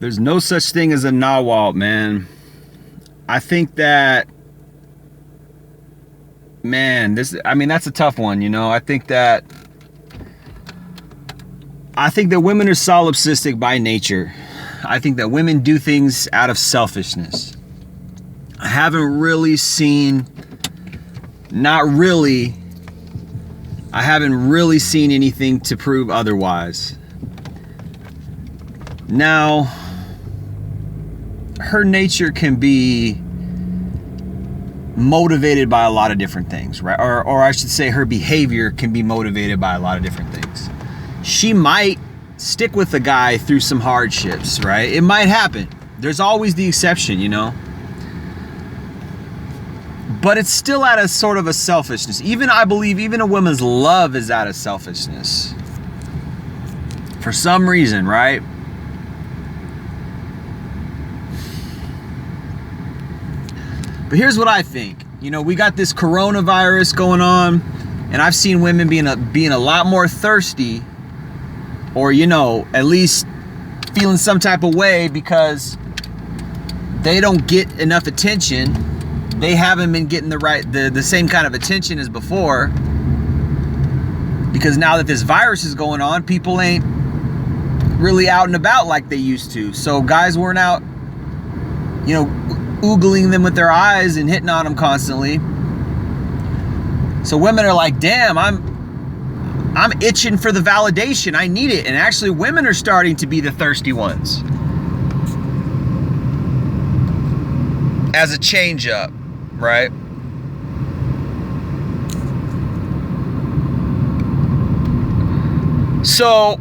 There's no such thing as a Nawalt, man. I think that, man, that's a tough one, you know. I think that women are solipsistic by nature. I think that women do things out of selfishness. I haven't really seen anything to prove otherwise. Now, her nature can be motivated by a lot of different things, right? Or I should say her behavior can be motivated by a lot of different things. She might stick with the guy through some hardships, right? It might happen. There's always the exception, you know? But it's still out of sort of a selfishness. I believe even a woman's love is out of selfishness. For some reason, right? But here's what I think. You know, we got this coronavirus going on, and I've seen women being a lot more thirsty, or, you know, at least feeling some type of way because they don't get enough attention. They haven't been getting the same kind of attention as before. Because now that this virus is going on, people ain't really out and about like they used to. So guys weren't out, you know, oogling them with their eyes and hitting on them constantly. So women are like, damn, I'm itching for the validation. I need it. And actually women are starting to be the thirsty ones. As a change up, right? So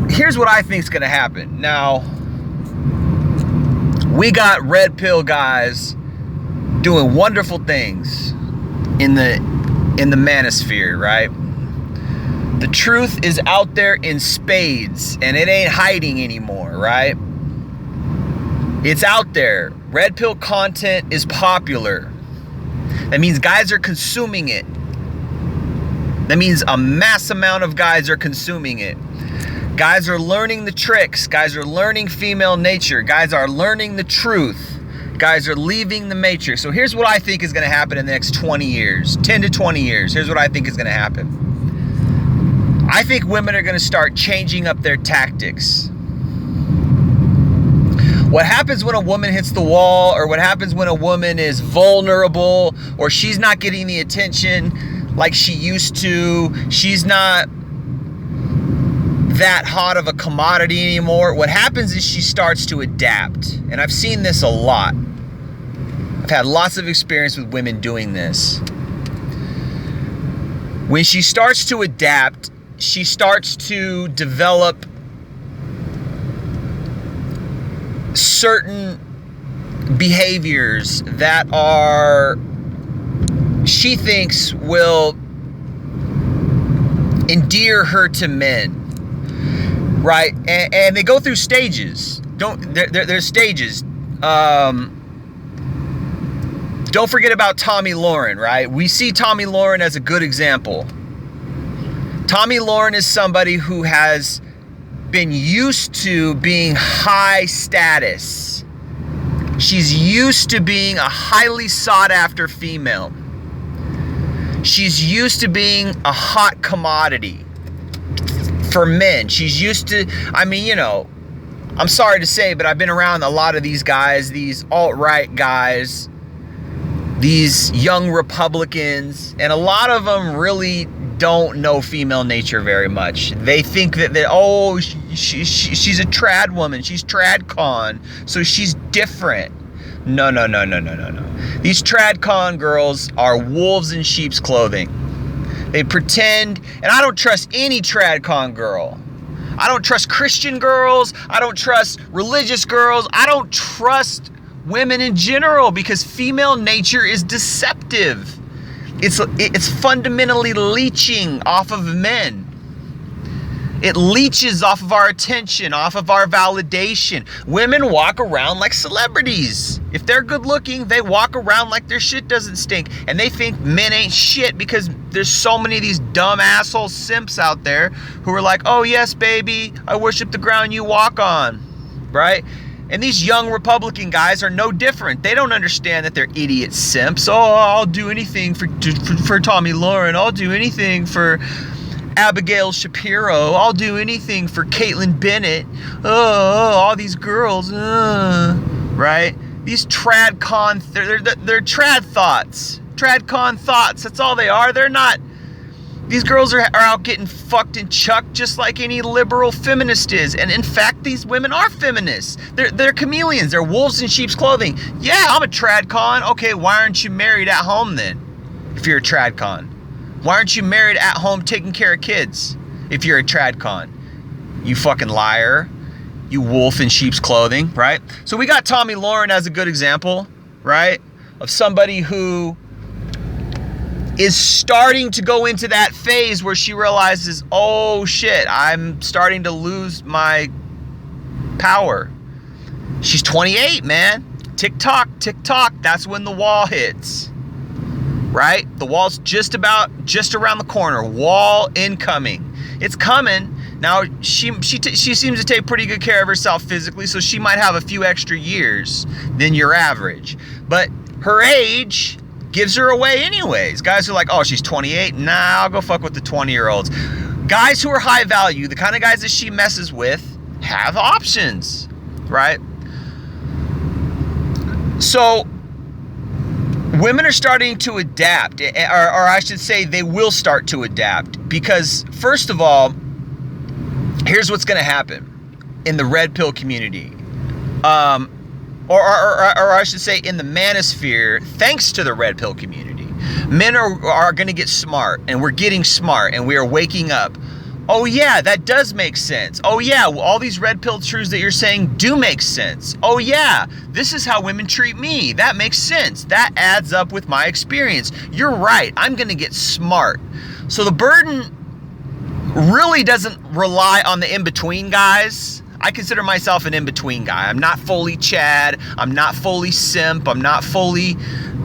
here's what I think is going to happen. Now, we got red pill guys doing wonderful things in the manosphere, right? The truth is out there in spades, and it ain't hiding anymore, right? It's out there. Red pill content is popular. That means guys are consuming it. That means a mass amount of guys are consuming it. Guys are learning the tricks. Guys are learning female nature. Guys are learning the truth. Guys are leaving the matrix. So here's what I think is going to happen in the next 20 years, 10 to 20 years. Here's what I think is going to happen. I think women are going to start changing up their tactics. What happens when a woman hits the wall, or what happens when a woman is vulnerable, or she's not getting the attention like she used to, she's not that hot of a commodity anymore. What happens is she starts to adapt. And I've seen this a lot. I've had lots of experience with women doing this. When she starts to adapt, she starts to develop certain behaviors that she thinks will endear her to men. Right, and they go through stages. There's stages. Don't forget about Tomi Lahren, right? We see Tomi Lahren as a good example. Tomi Lahren is somebody who has been used to being high status. She's used to being a highly sought after female. She's used to being a hot commodity for men. She's used to, I mean, you know, I'm sorry to say, but I've been around a lot of these guys, these alt-right guys, these young Republicans, and a lot of them really don't know female nature very much. They think that she's a trad woman, she's tradcon, so she's different. No. These tradcon girls are wolves in sheep's clothing. They pretend, and I don't trust any tradcon girl. I don't trust Christian girls. I don't trust religious girls. I don't trust women in general, because female nature is deceptive. It's fundamentally leeching off of men. It leeches off of our attention, off of our validation. Women walk around like celebrities. If they're good looking, they walk around like their shit doesn't stink. And they think men ain't shit because there's so many of these dumb asshole simps out there who are like, oh yes, baby, I worship the ground you walk on, right? And these young Republican guys are no different. They don't understand that they're idiot simps. Oh, I'll do anything for Tomi Lahren. I'll do anything for Abigail Shapiro. I'll do anything for Caitlyn Bennett. Oh, all these girls. Right? These tradcon, they're trad thoughts. Tradcon thoughts. That's all they are. They're not. These girls are out getting fucked and chucked just like any liberal feminist is. And in fact, these women are feminists. They're chameleons. They're wolves in sheep's clothing. Yeah, I'm a tradcon. Okay, why aren't you married at home then? If you're a tradcon. Why aren't you married at home taking care of kids? If you're a tradcon. You fucking liar. You wolf in sheep's clothing, right? So we got Tomi Lahren as a good example, right? Of somebody who is starting to go into that phase where she realizes, oh shit, I'm starting to lose my power. She's 28, man. Tick tock, that's when the wall hits. Right? The wall's just around the corner. Wall incoming. It's coming. Now, she seems to take pretty good care of herself physically, so she might have a few extra years than your average. But her age gives her away anyways. Guys are like, oh, she's 28. Nah, I'll go fuck with the 20-year-olds. Guys who are high value, the kind of guys that she messes with, have options, right? So women are starting to adapt, or I should say they will start to adapt, because first of all, here's what's going to happen in the red pill community. Or I should say in the manosphere, thanks to the red pill community. Men are going to get smart, and we're getting smart, and we are waking up. Oh yeah, that does make sense. Oh yeah, all these red pill truths that you're saying do make sense. Oh yeah, this is how women treat me. That makes sense. That adds up with my experience. You're right, I'm going to get smart. So the burden really doesn't rely on the in-between guys. I consider myself an in-between guy. I'm not fully Chad. I'm not fully simp. I'm not fully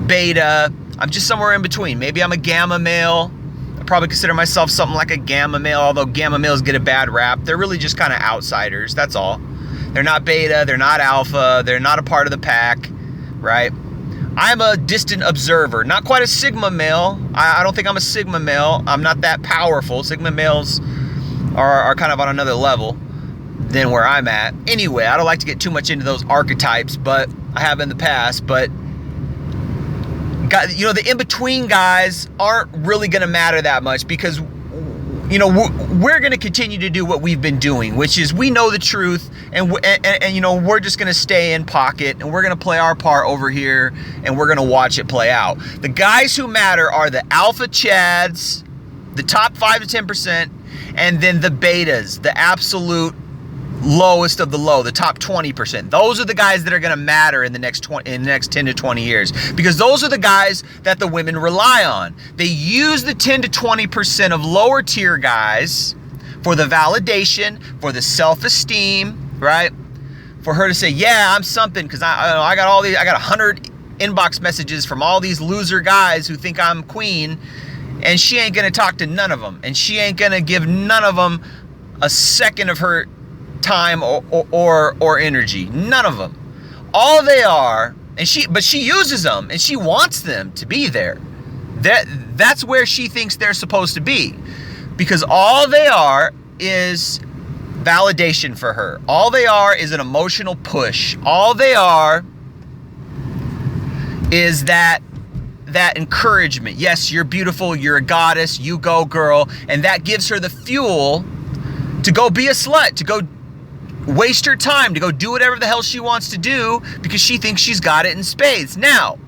beta. I'm just somewhere in between. Maybe I'm a gamma male. I probably consider myself something like a gamma male, although gamma males get a bad rap. They're really just kind of outsiders. That's all. They're not beta. They're not alpha. They're not a part of the pack, right? I'm a distant observer. Not quite a sigma male. I don't think I'm a sigma male. I'm not that powerful. Sigma males are kind of on another level than where I'm at. Anyway, I don't like to get too much into those archetypes, but I have in the past. But you know, the in-between guys aren't really going to matter that much, because you know, we're going to continue to do what we've been doing, which is we know the truth, and you know, we're just going to stay in pocket, and we're going to play our part over here, and we're going to watch it play out. The guys who matter are the alpha chads, the top 5 to 10%, and then the betas, the absolute lowest of the low, the top 20%. Those are the guys that are going to matter in the next 10 to 20 years, because those are the guys that the women rely on. They use the 10 to 20% of lower tier guys for the validation, for the self-esteem, right? For her to say, yeah, I'm something, because I got 100 inbox messages from all these loser guys who think I'm queen, and she ain't going to talk to none of them, and she ain't going to give none of them a second of her time or energy. None of them. All they are, but she uses them, and she wants them to be there. That's where she thinks they're supposed to be, because all they are is validation for her. All they are is an emotional push. All they are is that encouragement. Yes, you're beautiful, you're a goddess, you go girl, and that gives her the fuel to go be a slut, to go waste her time, to go do whatever the hell she wants to do, because she thinks she's got it in spades. Now,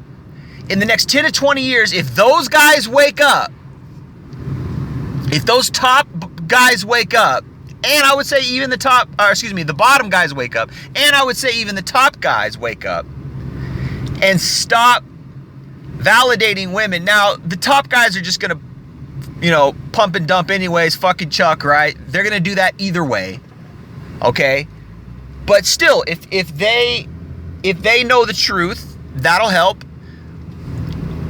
in the next 10 to 20 years, if those guys wake up, if those top guys wake up, and I would say even the bottom guys wake up, and I would say even the top guys wake up and stop validating women. Now, the top guys are just going to pump and dump anyways, fucking Chuck, right? They're going to do that either way. Okay? But still, if they know the truth, that'll help.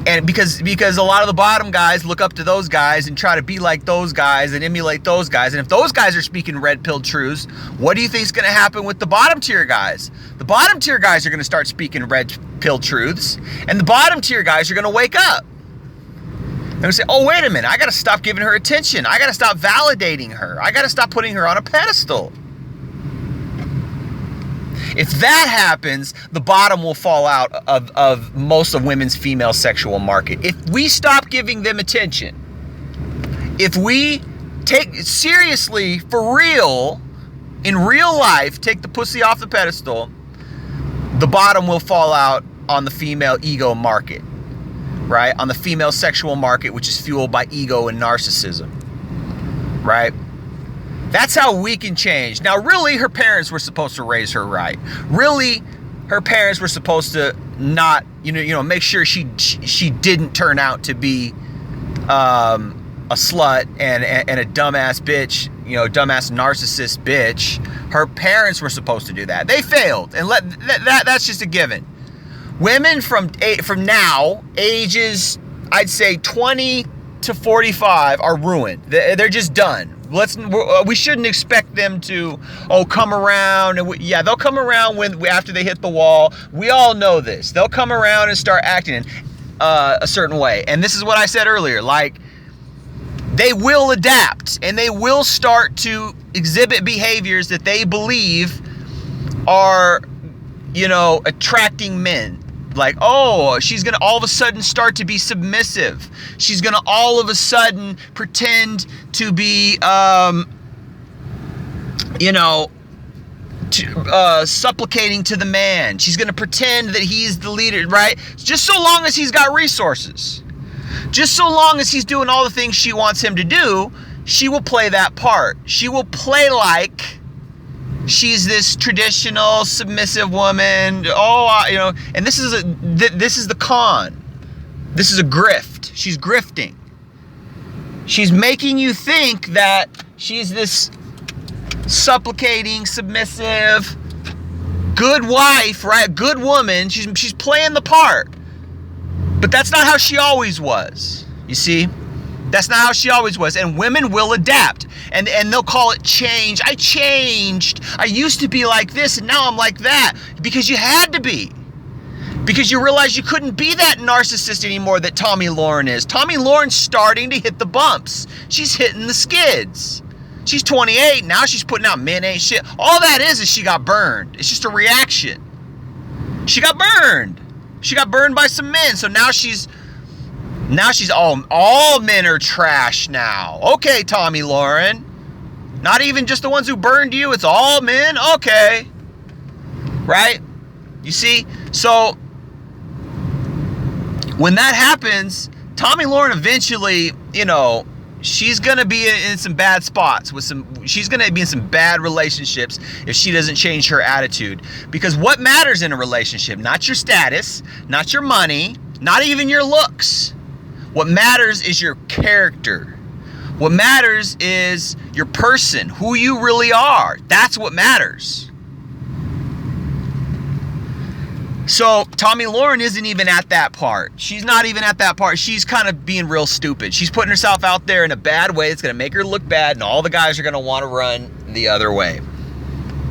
And because a lot of the bottom guys look up to those guys and try to be like those guys and emulate those guys. And if those guys are speaking red pill truths, what do you think is going to happen with the bottom tier guys? The bottom tier guys are going to start speaking red pill truths, and the bottom tier guys are going to wake up. They're going to say, oh, wait a minute, I got to stop giving her attention. I got to stop validating her. I got to stop putting her on a pedestal. If that happens, the bottom will fall out of most of women's female sexual market. If we stop giving them attention, if we take seriously, for real, in real life, take the pussy off the pedestal, the bottom will fall out on the female ego market, right? On the female sexual market, which is fueled by ego and narcissism, right? That's how we can change. Now, really, her parents were supposed to raise her right. Really, her parents were supposed to not, make sure she didn't turn out to be a slut and a dumbass bitch, dumbass narcissist bitch. Her parents were supposed to do that. They failed, and that's just a given. Women from now, ages, I'd say 20 to 45, are ruined. They're just done. We shouldn't expect them to come around, and they'll come around after they hit the wall. We all know this. They'll come around and start acting in a certain way. And this is what I said earlier, like, they will adapt and they will start to exhibit behaviors that they believe are, attracting men. Like, she's going to all of a sudden start to be submissive. She's going to all of a sudden pretend to be, supplicating to the man. She's going to pretend that he's the leader, right? Just so long as he's got resources. Just so long as he's doing all the things she wants him to do, she will play that part. She will play like she's this traditional submissive woman. And this is the con. This is a grift. She's grifting. She's making you think that she's this supplicating, submissive, good wife, right? Good woman. She's playing the part. But that's not how she always was. You see? That's not how she always was. And women will adapt. And they'll call it change. I changed. I used to be like this and now I'm like that. Because you had to be. Because you realized you couldn't be that narcissist anymore that Tomi Lahren is. Tomi Lahren's starting to hit the bumps. She's hitting the skids. She's 28. Now she's putting out Men Ain't Shit. All that is she got burned. It's just a reaction. She got burned. She got burned by some men. So now she's all men are trash now. Okay, Tomi Lahren. Not even just the ones who burned you. It's all men. Okay. Right? You see? So when that happens, Tomi Lahren eventually, she's going to be in some bad spots she's going to be in some bad relationships if she doesn't change her attitude. Because what matters in a relationship? Not your status, not your money, not even your looks. What matters is your character. What matters is your person, who you really are. That's what matters. So Tomi Lahren isn't even at that part. She's not even at that part. She's kind of being real stupid. She's putting herself out there in a bad way. It's going to make her look bad, and all the guys are going to want to run the other way.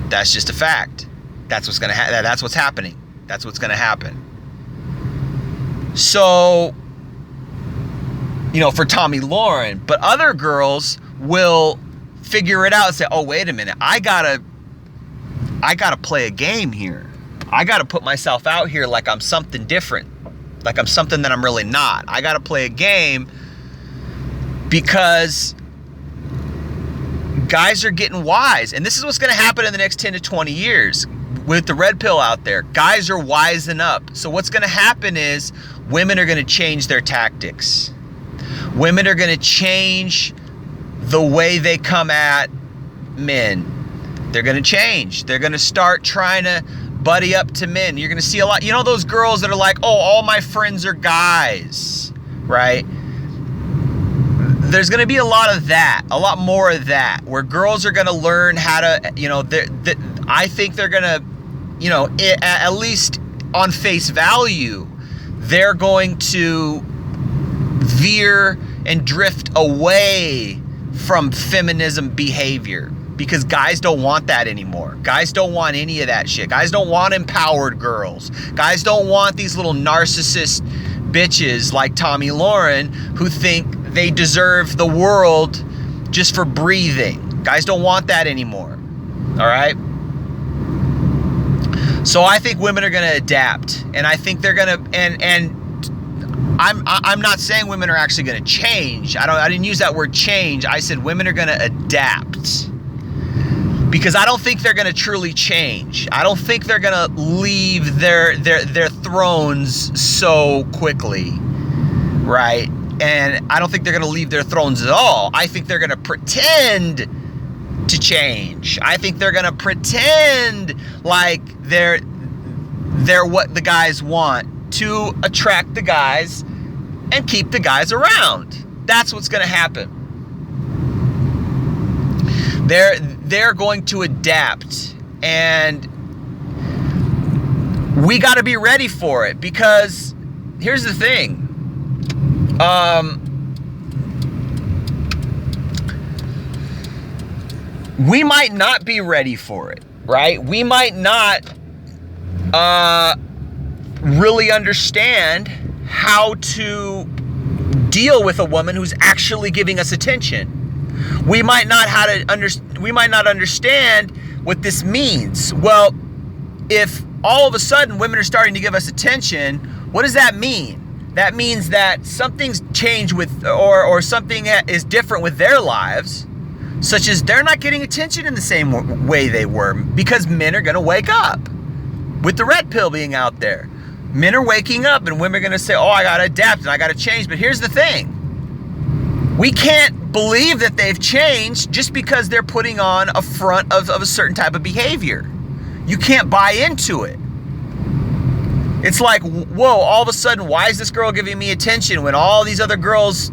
That's just a fact. That's what's going to happen. That's what's happening. That's what's going to happen. So, for Tomi Lahren, but other girls will figure it out and say, oh, wait a minute, I gotta play a game here. I gotta put myself out here like I'm something different, like I'm something that I'm really not. I gotta play a game because guys are getting wise. And this is what's gonna happen in the next 10 to 20 years with the red pill out there. Guys are wising up. So what's gonna happen is women are gonna change their tactics. Women are going to change the way they come at men. They're going to change. They're going to start trying to buddy up to men. You're going to see a lot. Those girls that are like, all my friends are guys, right? there's going to be a lot of that, a lot more of that, where girls are going to learn how to, I think they're going to, at least on face value, they're going to veer and drift away from feminism behavior, because guys don't want that anymore. Guys don't want any of that shit. Guys don't want empowered girls. Guys don't want these little narcissist bitches like Tomi Lahren who think they deserve the world just for breathing. Guys don't want that anymore. All right? So I think women are going to adapt, and I think they're going to, and I'm not saying women are actually going to change. I didn't use that word change. I said women are going to adapt, because I don't think they're going to truly change. I don't think they're going to leave their thrones so quickly, right? And I don't think they're going to leave their thrones at all. I think they're going to pretend to change. I think they're going to pretend like they're what the guys want to attract the guys and keep the guys around. That's what's going to happen. They're going to adapt, and we got to be ready for it, because here's the thing. We might not be ready for it, right? We might not really understand how to deal with a woman who's actually giving us attention. We might not understand what this means. Well, if all of a sudden women are starting to give us attention, what does that mean? That means that something's changed with, or something is different with their lives, such as they're not getting attention in the same way they were, because men are going to wake up with the red pill being out there. Men are waking up, and women are going to say, oh, I got to adapt and I got to change. But here's the thing. We can't believe that they've changed just because they're putting on a front of a certain type of behavior. You can't buy into it. It's like, whoa, all of a sudden, why is this girl giving me attention when all these other girls,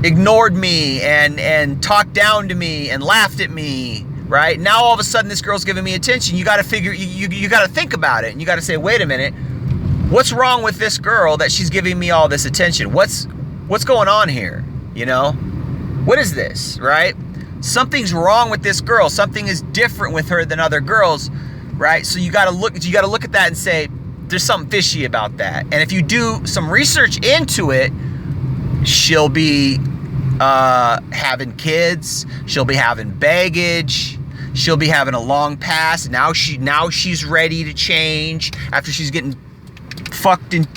ignored me and talked down to me and laughed at me, right? Now all of a sudden this girl's giving me attention. You got to figure, you got to think about it, and you got to say, wait a minute, what's wrong with this girl that she's giving me all this attention? What's going on here? What is this, right? Something's wrong with this girl. Something is different with her than other girls, right? So you got to look at that and say, there's something fishy about that. And if you do some research into it, she'll be having kids, she'll be having baggage, she'll be having a long past. Now she's ready to change after she's getting fucked and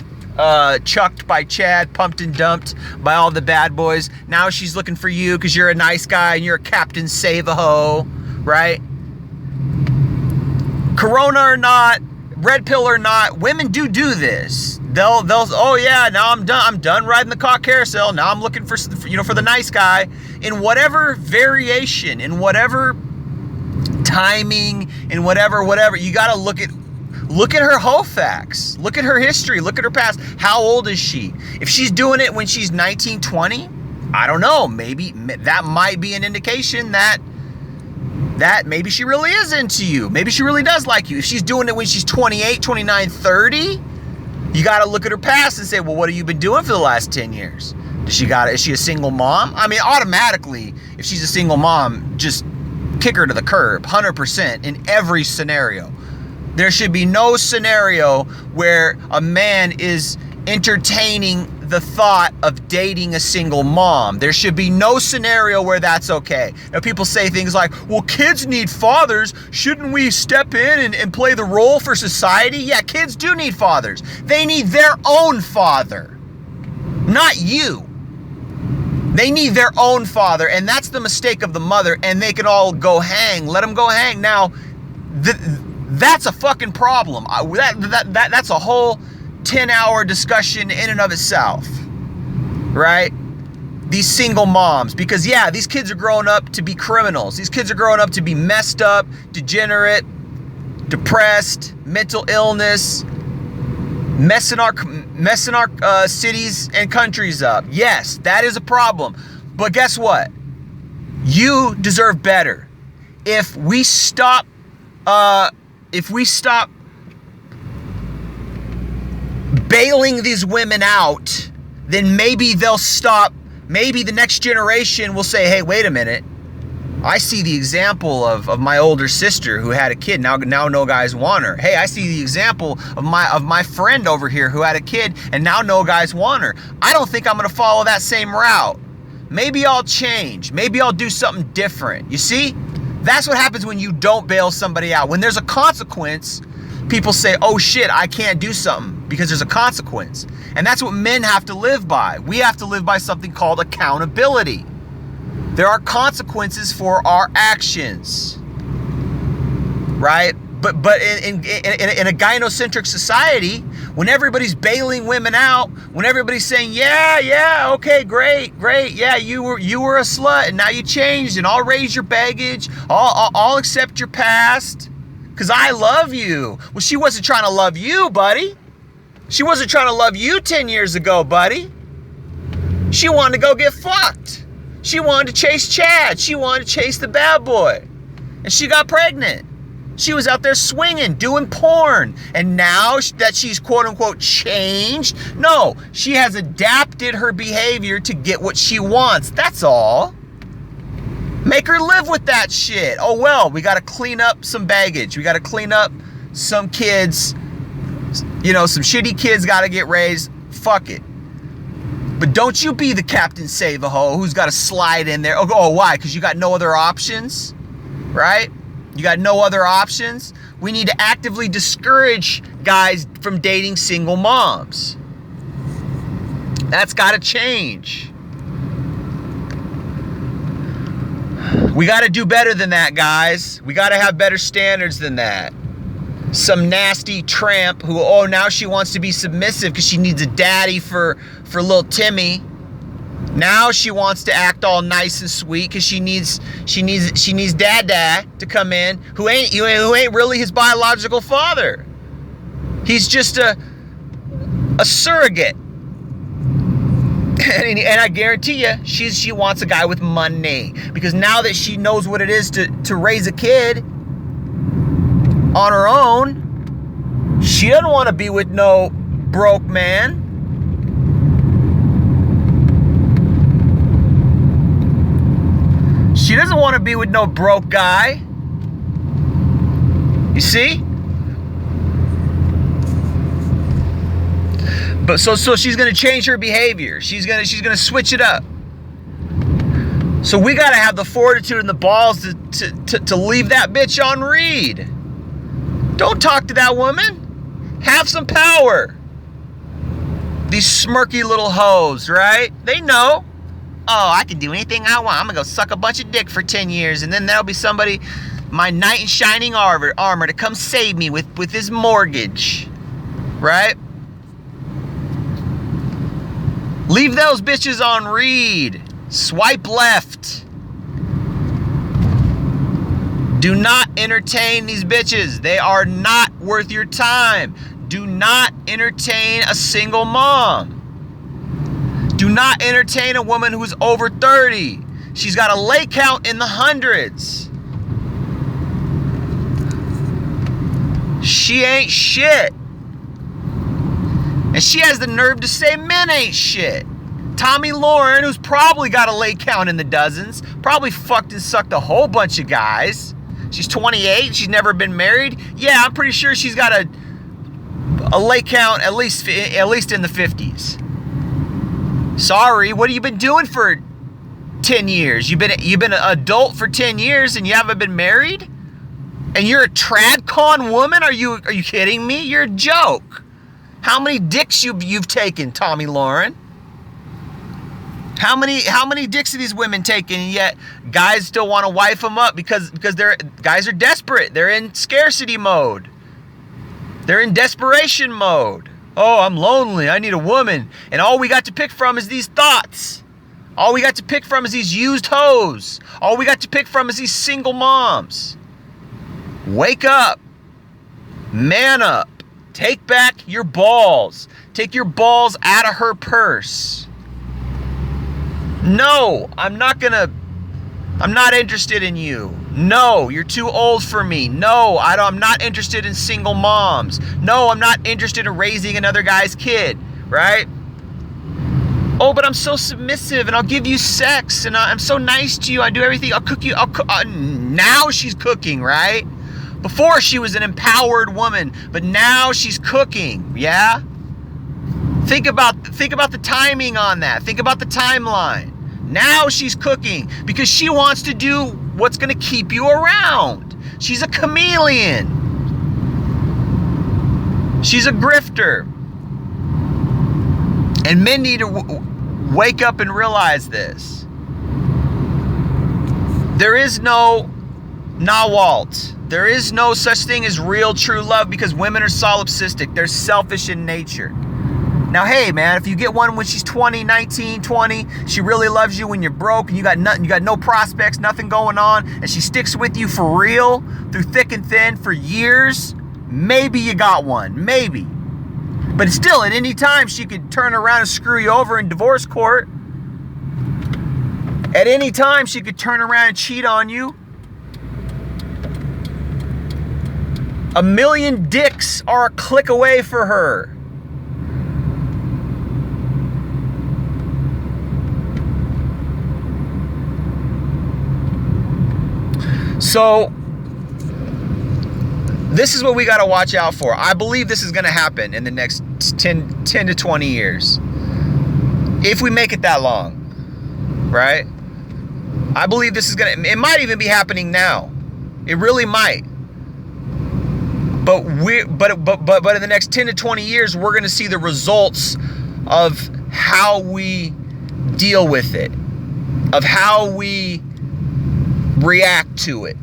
chucked by Chad, pumped and dumped by all the bad boys. Now she's looking for you because you're a nice guy and you're a Captain Save-A-Ho, right? Corona or not, red pill or not, women do this. They'll oh yeah, now I'm done riding the cock carousel. Now I'm looking for the nice guy, in whatever variation, in whatever timing, in whatever. You got to look at her whole facts. Look at her history. Look at her past. How old is she? If she's doing it when she's 19, 20, I don't know. Maybe that might be an indication that maybe she really is into you. Maybe she really does like you. If she's doing it when she's 28, 29, 30, you got to look at her past and say, well, what have you been doing for the last 10 years? Is she a single mom? I mean, automatically, if she's a single mom, just kick her to the curb, 100% in every scenario. There should be no scenario where a man is entertaining the thought of dating a single mom. There should be no scenario where that's okay. Now, people say things like, well, kids need fathers. Shouldn't we step in and play the role for society? Yeah, kids do need fathers. They need their own father, not you. They need their own father, and that's the mistake of the mother, and they can all go hang. Let them go hang. Now, that's a fucking problem. That's a whole 10-hour discussion in and of itself, right? These single moms, because yeah, these kids are growing up to be criminals. These kids are growing up to be messed up, degenerate, depressed, mental illness, messing messing our cities and countries up. Yes, that is a problem. But guess what? You deserve better. If we stop bailing these women out, then maybe they'll stop. Maybe the next generation will say, hey, wait a minute. I see the example of my older sister who had a kid. Now no guys want her. Hey, I see the example of my friend over here who had a kid, and now no guys want her. I don't think I'm going to follow that same route. Maybe I'll change. Maybe I'll do something different. You see? That's what happens when you don't bail somebody out. When there's a consequence, people say, oh shit, I can't do something because there's a consequence. And that's what men have to live by. We have to live by something called accountability. There are consequences for our actions, right? But in a gynocentric society, when everybody's bailing women out, when everybody's saying, yeah, okay, great, yeah, you were a slut and now you changed and I'll raise your baggage, I'll accept your past because I love you. Well, she wasn't trying to love you, buddy. She wasn't trying to love you 10 years ago, buddy. She wanted to go get fucked. She wanted to chase Chad. She wanted to chase the bad boy. And she got pregnant. She was out there swinging, doing porn. And now that she's quote unquote changed, no, she has adapted her behavior to get what she wants. That's all. Make her live with that shit. Oh, well, we got to clean up some baggage. We got to clean up some kids. You know, some shitty kids got to get raised. Fuck it. But don't you be the Captain Save-A-Ho who's got to slide in there. Oh, why? Because you got no other options, right? You got no other options. We need to actively discourage guys from dating single moms. That's got to change. We got to do better than that, guys. We got to have better standards than that. Some nasty tramp who, oh, now she wants to be submissive because she needs a daddy for little Timmy. Now she wants to act all nice and sweet because she needs dad to come in who ain't really his biological father. He's just a surrogate. And I guarantee you, she wants a guy with money because now that she knows what it is to raise a kid on her own, she doesn't want to be with no broke man. She doesn't want to be with no broke guy. You see? But so she's gonna change her behavior. She's gonna switch it up. So we gotta have the fortitude and the balls to leave that bitch on read. Don't talk to that woman. Have some power. These smirky little hoes, right? They know. Oh, I can do anything I want. I'm gonna go suck a bunch of dick for 10 years, and then there'll be somebody, my knight in shining armor, to come save me with his mortgage, right? Leave those bitches on read. Swipe left. Do not entertain these bitches. They are not worth your time. Do not entertain a single mom. Do not entertain a woman who's over 30. She's got a lay count in the hundreds. She ain't shit. And she has the nerve to say men ain't shit. Tomi Lahren, who's probably got a lay count in the dozens, probably fucked and sucked a whole bunch of guys. She's 28. She's never been married. Yeah, I'm pretty sure she's got a lay count at least in the 50s. Sorry, what have you been doing for 10 years? You've been an adult for 10 years and you haven't been married? And you're a tradcon woman? Are you kidding me? You're a joke. How many dicks you've taken, Tomi Lahren? How many dicks have these women taken, and yet guys still want to wife them up because guys are desperate. They're in scarcity mode. They're in desperation mode. Oh, I'm lonely. I need a woman. And all we got to pick from is these thoughts. All we got to pick from is these used hoes. All we got to pick from is these single moms. Wake up. Man up. Take back your balls. Take your balls out of her purse. No, I'm not interested in you. No, you're too old for me. No, I'm not interested in single moms. No, I'm not interested in raising another guy's kid, right? Oh, but I'm so submissive and I'll give you sex and I'm so nice to you. I do everything. I'll cook you. Now she's cooking, right? Before she was an empowered woman, but now she's cooking, yeah? Think about the timing on that. Think about the timeline. Now she's cooking because she wants to do what's going to keep you around. She's a chameleon. She's a grifter. And men need to wake up and realize this. There is no Nawalt. There is no such thing as real true love because women are solipsistic. They're selfish in nature. Now, hey, man, if you get one when she's 20, 19, 20, she really loves you when you're broke and you got nothing, you got no prospects, nothing going on, and she sticks with you for real through thick and thin for years, maybe you got one, maybe. But still, at any time, she could turn around and screw you over in divorce court. At any time, she could turn around and cheat on you. A million dicks are a click away for her. So, this is what we got to watch out for. I believe this is going to happen in the next 10 to 20 years. If we make it that long, right? I believe this is going to, it might even be happening now. It really might. But in the next 10 to 20 years, we're going to see the results of how we deal with it, of how we react to it.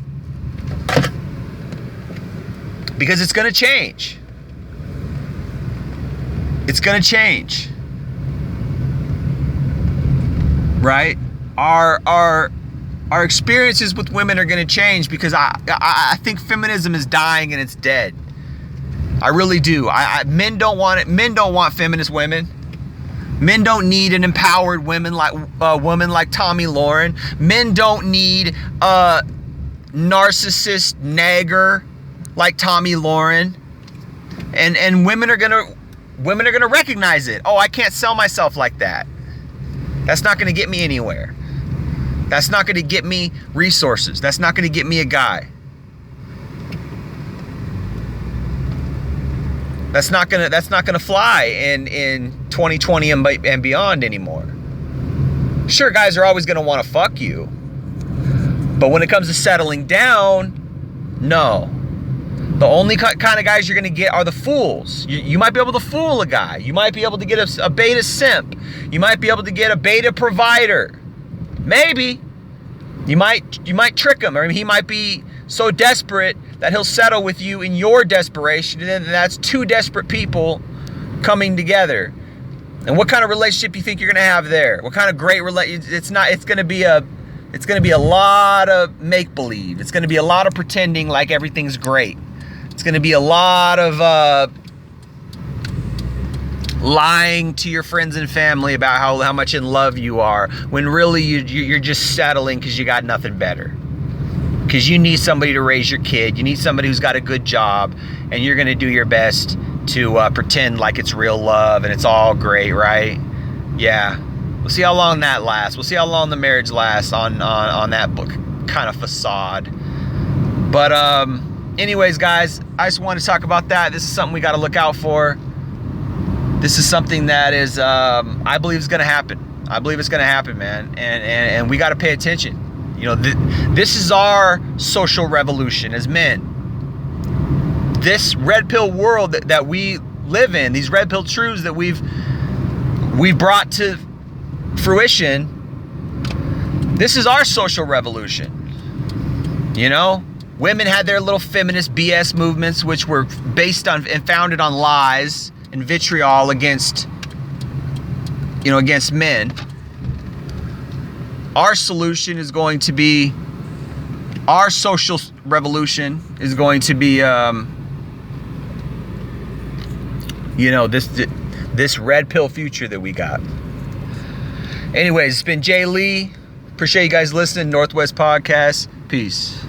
Because it's going to change. It's going to change. Right? Our experiences with women are going to change because I think feminism is dying and it's dead. I really do. Men don't want it. Men don't want feminist women. Men don't need an empowered woman like Tomi Lahren. Men don't need a narcissist nagger like Tomi Lahren. And women are gonna recognize it. Oh, I can't sell myself like that. That's not gonna get me anywhere. That's not gonna get me resources. That's not gonna get me a guy. That's not gonna fly in 2020 and beyond anymore. Sure, guys are always gonna want to fuck you, but when it comes to settling down, no. The only kind of guys you're gonna get are the fools. You might be able to fool a guy. You might be able to get a beta simp. You might be able to get a beta provider. Maybe. You might trick him, or he might be so desperate that he'll settle with you in your desperation, and then that's two desperate people coming together. And what kind of relationship you think you're gonna have there? What kind of great relationship? It's gonna be a lot of make-believe. It's gonna be a lot of pretending like everything's great. It's gonna be a lot of lying to your friends and family about how much in love you are, when really you're just settling because you got nothing better. Because you need somebody to raise your kid. You need somebody who's got a good job, and you're gonna do your best to pretend like it's real love and it's all great, right? Yeah. We'll see how long that lasts. We'll see how long the marriage lasts on that book kind of facade. But anyways, guys, I just wanted to talk about that. This is something we got to look out for. This is something that is, I believe is going to happen. I believe it's going to happen, man. And we got to pay attention. You know, this is our social revolution as men. This red pill world that we live in, these red pill truths that we've brought to fruition, this is our social revolution. You know, women had their little feminist BS movements, which were based on and founded on lies and vitriol against men. Our solution is going to be, our social revolution is going to be, this red pill future that we got. Anyways, it's been Jay Lee. Appreciate you guys listening. Northwest Podcast. Peace.